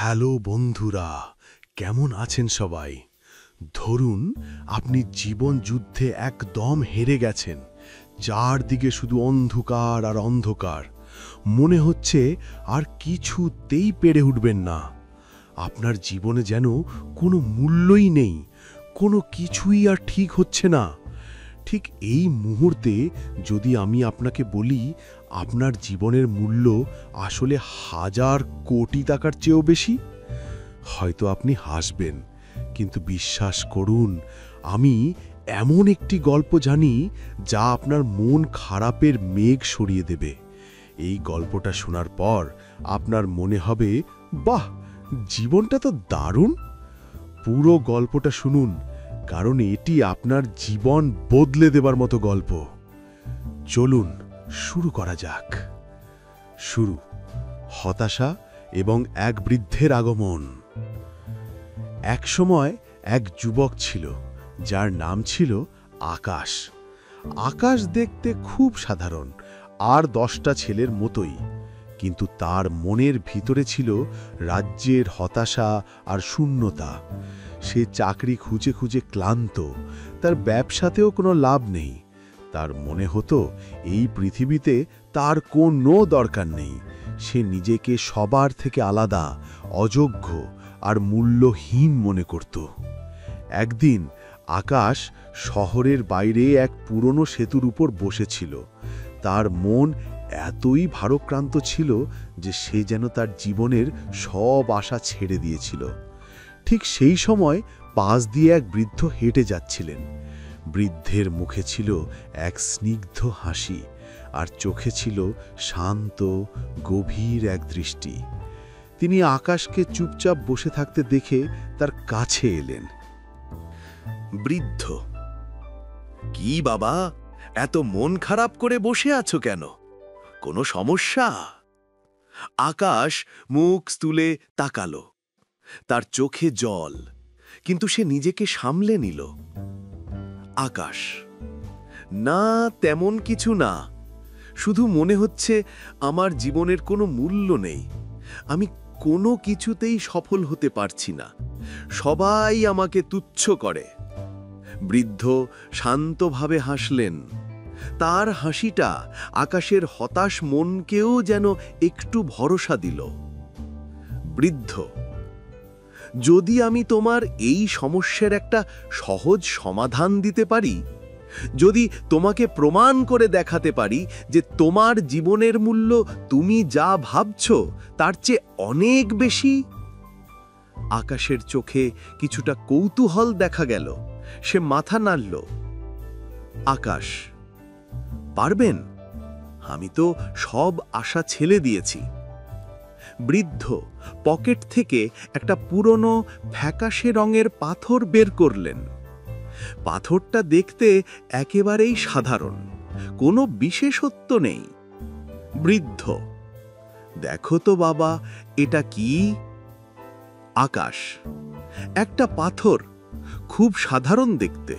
Hello বন্ধুরা, কেমন আছেন সবাই? ধরুন আপনি জীবন যুদ্ধে একদম হেরে গেছেন। চারদিকে শুধু অন্ধকার আর অন্ধকার। মনে হচ্ছে আর কিছুতেই পেরে উঠবেন না। আপনার জীবনে যেন কোনো মূল্যই নেই, কোনো কিছুই আর ঠিক হচ্ছে না। ঠিক এই মুহূর্তে যদি আমি আপনাকে বলি আপনার জীবনের মূল্য আসলে হাজার কোটি টাকার চেয়েও বেশি, হয়তো আপনি হাসবেন, কিন্তু বিশ্বাস করুন, আমি এমন একটি গল্প জানি যা আপনার মন খারাপের মেঘ সরিয়ে দেবে। এই গল্পটা শোনার পর আপনার মনে হবে, বাহ, জীবনটা তো দারুণ। পুরো গল্পটা শুনুন, কারণ এটি আপনার জীবন বদলে দেবার মতো গল্প। চলুন শুরু করা যাক। শুরু, হতাশা এবং এক বৃদ্ধের আগমন। একসময় এক যুবক ছিল যার নাম ছিল আকাশ। আকাশ দেখতে খুব সাধারণ আর 10টা ছেলের মতোই, কিন্তু তার মনের ভিতরে ছিল রাজ্যের হতাশা আর শূন্যতা। সে চাকরি খুঁজে খুঁজে ক্লান্ত, তার ব্যবসাতেও কোনো লাভ নেই। তার মনে হতো এই পৃথিবীতে তার কোনো দরকার নেই। সে নিজেকে সবার থেকে আলাদা, অযোগ্য আর মূল্যহীন মনে করত। একদিন আকাশ শহরের বাইরে এক পুরনো সেতুর উপর বসেছিল। তার মন এতই ভারাক্রান্ত ছিল যে সে যেন তার জীবনের সব আশা ছেড়ে দিয়েছিল। ঠিক সেই সময় পাশ দিয়ে এক বৃদ্ধ হেঁটে যাচ্ছিলেন। বৃদ্ধের মুখে ছিল এক স্নিগ্ধ হাসি, আর চোখে ছিল শান্ত, গভীর এক দৃষ্টি। তিনি আকাশকে চুপচাপ বসে থাকতে দেখে তার কাছে এলেন। বৃদ্ধ: কি বাবা, এত মন খারাপ করে বসে আছো কেন? কোনো সমস্যা? আকাশ মুখ তুলে তাকালো। তার চোখে জল, কিন্তু সে নিজেকে সামলে নিল। আকাশ: না, তেমন কিছু না। শুধু মনে হচ্ছে আমার জীবনের কোনো মূল্য নেই। আমি কোনো কিছুতেই সফল হতে পারছি না। সবাই আমাকে তুচ্ছ করে। বৃদ্ধ শান্তভাবে হাসলেন। তার হাসিটা আকাশের হতাশ মনকেও যেন একটু ভরসা দিল। বৃদ্ধ: যদি আমি তোমার এই সমস্যার একটা সহজ সমাধান দিতে পারি, যদি তোমাকে প্রমাণ করে দেখাতে পারি যে তোমার জীবনের মূল্য তুমি যা ভাবছো তার চেয়ে অনেক বেশি। আকাশের চোখে কিছুটা কৌতূহল দেখা গেল। সে মাথা নাড়ল। আকাশ: পারবেন? আমি তো সব আশা ছেড়ে দিয়েছি। বৃদ্ধ পকেট থেকে একটা পুরনো ফ্যাকাশে রঙের পাথর বের করলেন। পাথরটা দেখতে একেবারেই সাধারণ, কোনো বিশেষত্ব নেই। বৃদ্ধ: দেখো তো বাবা, এটা কি? আকাশ: একটা পাথর, খুব সাধারণ দেখতে।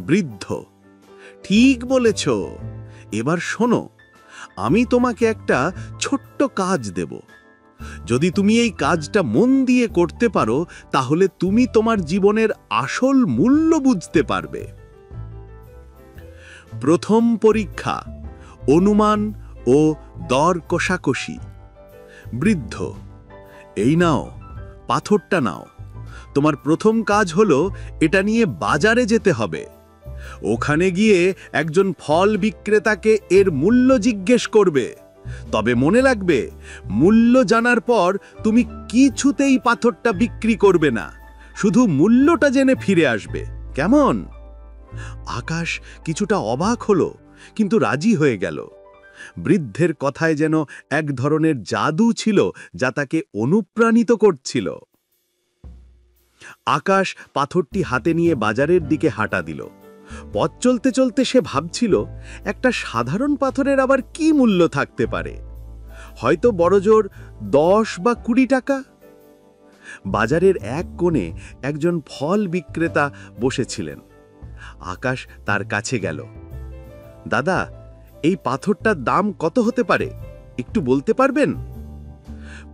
বৃদ্ধ: ঠিক বলেছ। এবার শোনো, আমি তোমাকে একটা ছোট্ট কাজ দেব। যদি তুমি এই কাজটা মন দিয়ে করতে পারো, তাহলে তুমি তোমার জীবনের আসল মূল্য বুঝতে পারবে। প্রথম পরীক্ষা: অনুমান ও দর কষাকষি। বৃদ্ধ: এই নাও, পাথরটা নাও। তোমার প্রথম কাজ হলো এটা নিয়ে বাজারে যেতে হবে। ওখানে গিয়ে একজন ফল বিক্রেতাকে এর মূল্য জিজ্ঞেস করবে। তবে মনে রাখবে, মূল্য জানার পর তুমি কিছুতেই পাথরটা বিক্রি করবে না, শুধু মূল্যটা জেনে ফিরে আসবে। কেমন? আকাশ কিছুটা অবাক হলো, কিন্তু রাজি হয়ে গেল। বৃদ্ধের কথায় যেন এক ধরনের জাদু ছিল যা তাকে অনুপ্রাণিত করছিল। আকাশ পাথরটি হাতে নিয়ে বাজারের দিকে হাঁটা দিল। পথ চলতে চলতে সে ভাবছিল, একটা সাধারণ পাথরের আবার কি মূল্য থাকতে পারে? হয়তো বড়জোর 10 বা 20 টাকা। বাজারের এক কোণে একজন ফল বিক্রেতা বসেছিলেন। আকাশ তার কাছে গেল। দাদা, এই পাথরটার দাম কত হতে পারে? একটু বলতে পারবেন?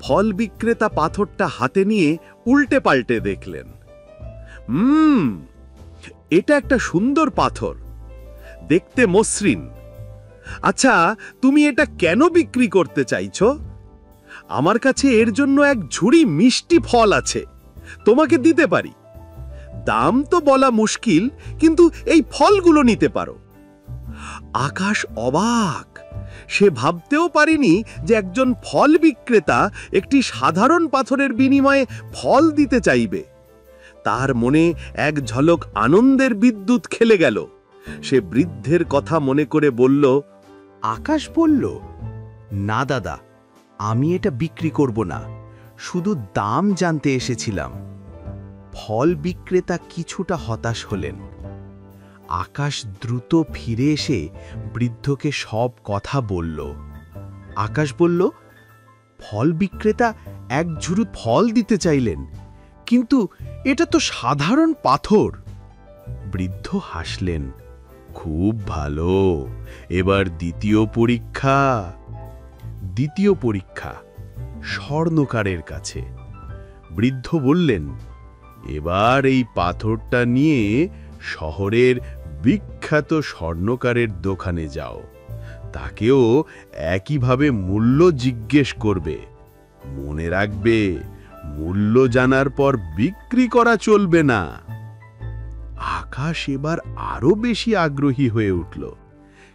ফল বিক্রেতা পাথরটা হাতে নিয়ে উল্টে পাল্টে দেখলেন। এটা একটা সুন্দর পাথর, দেখতে মসৃণ। আচ্ছা, তুমি এটা কেন বিক্রি করতে চাইছো? আমার কাছে এর জন্য এক ঝুড়ি মিষ্টি ফল আছে, তোমাকে দিতে পারি। দাম তো বলা মুশকিল, কিন্তু এই ফলগুলো নিতে পারো। আকাশ অবাক। সে ভাবতেও পারেনি যে একজন ফল বিক্রেতা একটি সাধারণ পাথরের বিনিময়ে ফল দিতে চাইবে। তার মনে এক ঝলক আনন্দের বিদ্যুৎ খেলে গেল। সে বৃদ্ধের কথা মনে করে বলল, আকাশ বলল, না দাদা, আমি এটা বিক্রি করব না, শুধু দাম জানতে এসেছিলাম। ফল বিক্রেতা কিছুটা হতাশ হলেন। আকাশ দ্রুত ফিরে এসে বৃদ্ধকে সব কথা বলল। আকাশ বলল, ফল বিক্রেতা এক ঝুড়ি ফল দিতে চাইলেন, কিন্তু এটা তো সাধারণ পাথর। বৃদ্ধ হাসলেন। খুব ভালো, এবার দ্বিতীয় পরীক্ষা। দ্বিতীয় পরীক্ষা স্বর্ণকারের কাছে। বৃদ্ধ বললেন, এবার এই পাথরটা নিয়ে শহরের বিখ্যাত স্বর্ণকারের দোকানে যাও। তাকেও একইভাবে মূল্য জিজ্ঞেস করবে। মনে রাখবে, মূল্য জানার পর বিক্রি করা চলবে না। আকাশ এবার আরো বেশি আগ্রহী হয়ে উঠল।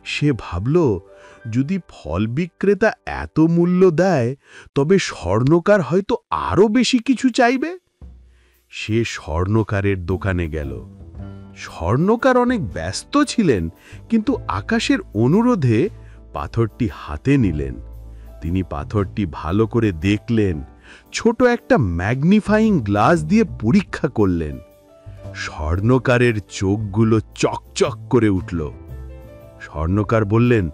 সে ভাবল, যদি ফল বিক্রেতা এত মূল্য দেয়, তবে স্বর্ণকার হয়তো আরো বেশি কিছু চাইবে। সে স্বর্ণকারের দোকানে গেল। স্বর্ণকার অনেক ব্যস্ত ছিলেন, কিন্তু আকাশের অনুরোধে পাথরটি হাতে নিলেন। তিনি পাথরটি ভালো করে দেখলেন, ছোট একটা ম্যাগনিফাইং গ্লাস দিয়ে পরীক্ষা করলেন। স্বর্ণকারের চোখগুলো চকচক করে উঠল। স্বর্ণকার বললেন,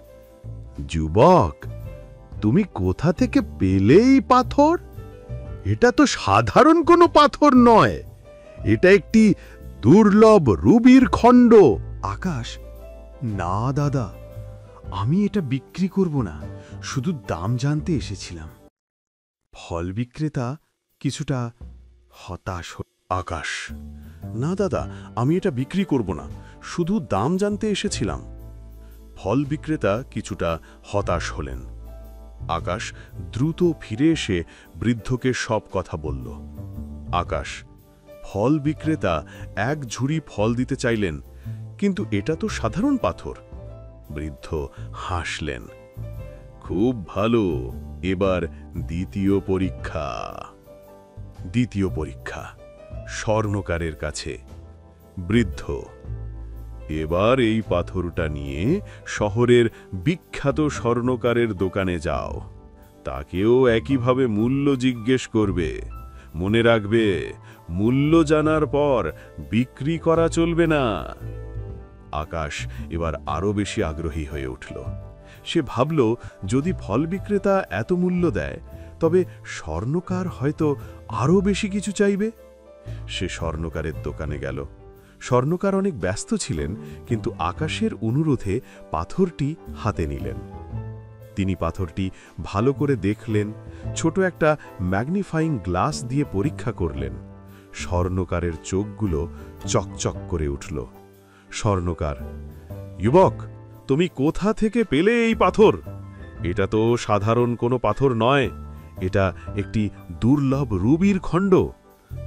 যুবক, তুমি কোথা থেকে পেলে এই পাথর? এটা তো সাধারণ কোনো পাথর নয়, এটা একটি দুর্লভ রুবির খণ্ড। আকাশ, না দাদা, আমি এটা বিক্রি করব না, শুধু দাম জানতে এসেছিলাম। ফল বিক্রেতা কিছুটা হতাশ হল। আকাশ, না দাদা, আমি এটা বিক্রি করব না, শুধু দাম জানতে এসেছিলাম। ফল বিক্রেতা কিছুটা হতাশ হলেন। আকাশ দ্রুত ফিরে এসে বৃদ্ধকে সব কথা বলল। আকাশ, ফল বিক্রেতা এক ঝুড়ি ফল দিতে চাইলেন, কিন্তু এটা তো সাধারণ পাথর। বৃদ্ধ হাসলেন। খুব ভালো, এবার দ্বিতীয় পরীক্ষা। দ্বিতীয় পরীক্ষা স্বর্ণকারের কাছে। বৃদ্ধ, এবার এই পাথরটা নিয়ে শহরের বিখ্যাত স্বর্ণকারের দোকানে যাও। তাকেও একইভাবে মূল্য জিজ্ঞেস করবে। মনে রাখবে, মূল্য জানার পর বিক্রি করা চলবে না। আকাশ এবার আরো বেশি আগ্রহী হয়ে উঠল। সে ভাবল, যদি ফল বিক্রেতা এত মূল্য দেয়, তবে স্বর্ণকার হয়তো আরো বেশি কিছু চাইবে। সে স্বর্ণকারের দোকানে গেল। স্বর্ণকার অনেক ব্যস্ত ছিলেন, কিন্তু আকাশের অনুরোধে পাথরটি হাতে নিলেন। তিনি পাথরটি ভালো করে দেখলেন, ছোট একটা ম্যাগনিফাইং গ্লাস দিয়ে পরীক্ষা করলেন। স্বর্ণকারের চোখগুলো চকচক করে উঠল। স্বর্ণকার, যুবক, তুমি কোথা থেকে পেলে এই পাথর? এটা তো সাধারণ কোনো পাথর নয়, এটা একটি দুর্লভ রুবির খণ্ড।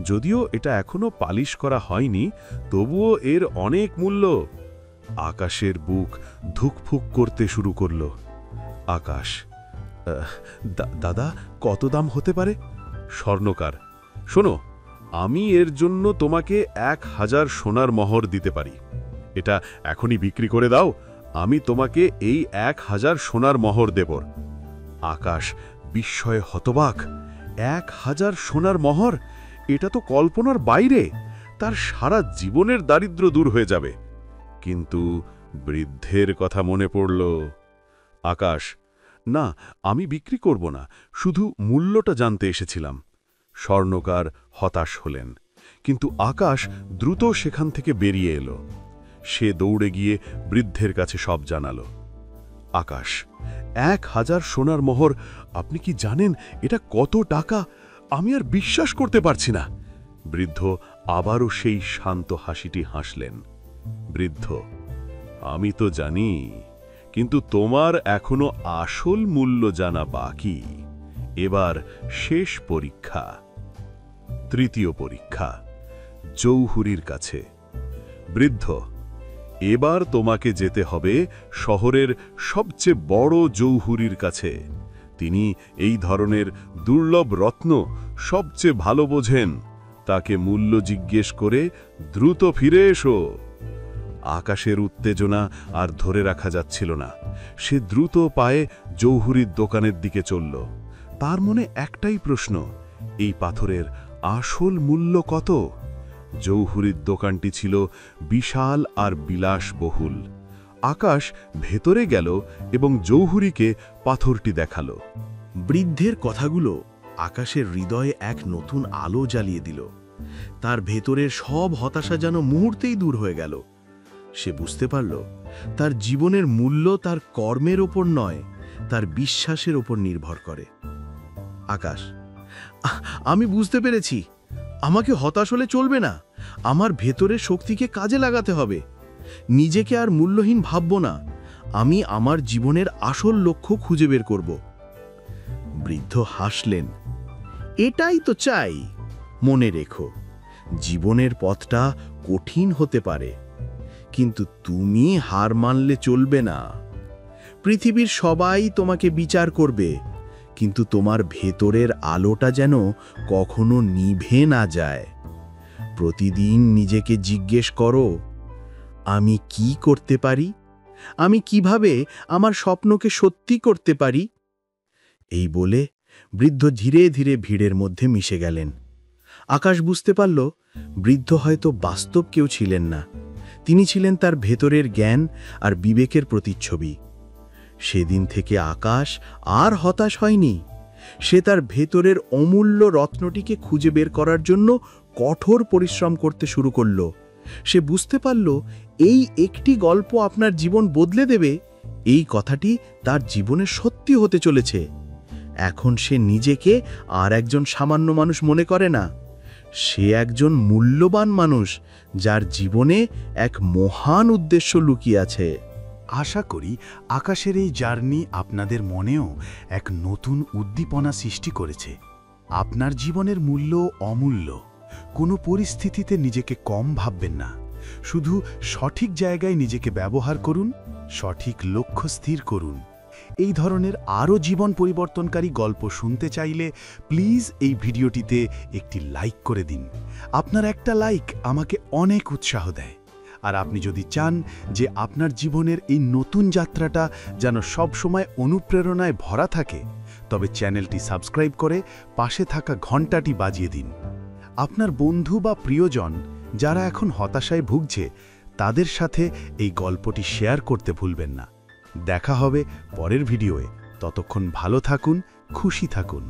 যদিও এটা এখনো পালিশ করা হয়নি, তবুও এর অনেক মূল্য। আকাশের বুক ধুকফুক করতে শুরু করল। আকাশ, দাদা, কত দাম হতে পারে? স্বর্ণকার, শোনো, আমি এর জন্য তোমাকে 1000 সোনার মোহর দিতে পারি। এটা এখনই বিক্রি করে দাও, আমি তোমাকে এই 1000 সোনার মোহর দেব। আকাশ বিস্ময়ে হতবাক। 1000 সোনার মোহর? এটা তো কল্পনার বাইরে। তার সারা জীবনের দারিদ্র্য দূর হয়ে যাবে। কিন্তু বৃদ্ধের কথা মনে পড়ল। আকাশ, না, আমি বিক্রি করব না, শুধু মূল্যটা জানতে এসেছিলাম। স্বর্ণকার হতাশ হলেন, কিন্তু আকাশ দ্রুত সেখান থেকে বেরিয়ে এলো। সে দৌড়ে গিয়ে বৃদ্ধের কাছে সব জানালো। আকাশ, 1000 সোনার মোহর। আপনি কি জানেন এটা কত টাকা? আমি আর বিশ্বাস করতে পারছি না। বৃদ্ধ আবারও সেই শান্ত হাসিটি হাসলেন। বৃদ্ধ, আমি তো জানি, কিন্তু তোমার এখনো আসল মূল্য জানা বাকি। এবার শেষ পরীক্ষা, তৃতীয় পরীক্ষা, জৌহুরির কাছে। বৃদ্ধ, এবার তোমাকে যেতে হবে শহরের সবচেয়ে বড় জৌহুরির কাছে। তিনি এই ধরনের দুর্লভ রত্ন সবচেয়ে ভালো বোঝেন। তাকে মূল্য জিজ্ঞেস করে দ্রুত ফিরে এসো। আকাশের উত্তেজনা আর ধরে রাখা যাচ্ছিল না। সে দ্রুত পায়ে জৌহুরির দোকানের দিকে চলল। তার মনে একটাই প্রশ্ন, এই পাথরের আসল মূল্য কত? জৌহুরির দোকানটি ছিল বিশাল আর বিলাসবহুল। আকাশ ভেতরে গেল এবং জৌহুরিকে পাথরটি দেখালো। বৃদ্ধের কথাগুলো আকাশের হৃদয়ে এক নতুন আলো জ্বালিয়ে দিল। তার ভেতরের সব হতাশা যেন মুহূর্তেই দূর হয়ে গেল। সে বুঝতে পারল তার জীবনের মূল্য তার কর্মের ওপর নয়, তার বিশ্বাসের ওপর নির্ভর করে। আকাশ, আমি বুঝতে পেরেছি, আমাকে হতাশ হলে চলবে না। আমার ভেতরের শক্তিকে কাজে লাগাতে হবে। নিজেকে আর মূল্যহীন ভাবব না। আমি আমার জীবনের আসল লক্ষ্য খুঁজে বের করব। বৃদ্ধ হাসলেন। এটাই তো চাই। মনে রেখো, জীবনের পথটা কঠিন হতে পারে, কিন্তু তুমি হার মানলে চলবে না। পৃথিবীর সবাই তোমাকে বিচার করবে, কিন্তু তোমার ভেতরের আলোটা যেন কখনো নিভে না যায়। প্রতিদিন নিজেকে জিজ্ঞেস করো, আমি কি করতে পারি? আমি কিভাবে আমার স্বপ্নকে সত্যি করতে পারি? এই বলে বৃদ্ধ ধীরে ধীরে ভিড়ের মধ্যে মিশে গেলেন। আকাশ বুঝতে পারল, বৃদ্ধ হয়তো বাস্তব কেউ ছিলেন না, তিনি ছিলেন তার ভেতরের জ্ঞান আর বিবেকের প্রতিচ্ছবি। সেদিন থেকে আকাশ আর হতাশ হয়নি। সে তার ভেতরের অমূল্য রত্নটিকে খুঁজে বের করার জন্য কঠোর পরিশ্রম করতে শুরু করল। সে বুঝতে পারল, এই একটি গল্প আপনার জীবন বদলে দেবে, এই কথাটি তার জীবনে সত্যি হতে চলেছে। এখন সে নিজেকে আর একজন সামান্য মানুষ মনে করে না। সে একজন মূল্যবান মানুষ, যার জীবনে এক মহান উদ্দেশ্য লুকিয়ে আছে। আশা করি আকাশের এই জার্নি আপনাদের মনেও এক নতুন উদ্দীপনা সৃষ্টি করেছে। আপনার জীবনের মূল্য অমূল্য। কোনো পরিস্থিতিতে নিজেকে কম ভাববেন না। শুধু সঠিক জায়গায় নিজেকে ব্যবহার করুন, সঠিক লক্ষ্য স্থির করুন। এই ধরনের আরও জীবন পরিবর্তনকারী গল্প শুনতে চাইলে প্লিজ এই ভিডিওটিতে একটি লাইক করে দিন। আপনার একটা লাইক আমাকে অনেক উৎসাহ দেয়। আর আপনি যদি চান যে আপনার জীবনের এই নতুন যাত্রাটা যেন সবসময় অনুপ্রেরণায় ভরা থাকে, তবে চ্যানেলটি সাবস্ক্রাইব করে পাশে থাকা ঘণ্টাটি বাজিয়ে দিন। আপনার বন্ধু বা প্রিয়জন যারা এখন হতাশায় ভুগছে, তাদের সাথে এই গল্পটি শেয়ার করতে ভুলবেন না। দেখা হবে পরের ভিডিওয়ে। ততক্ষণ ভালো থাকুন, খুশি থাকুন।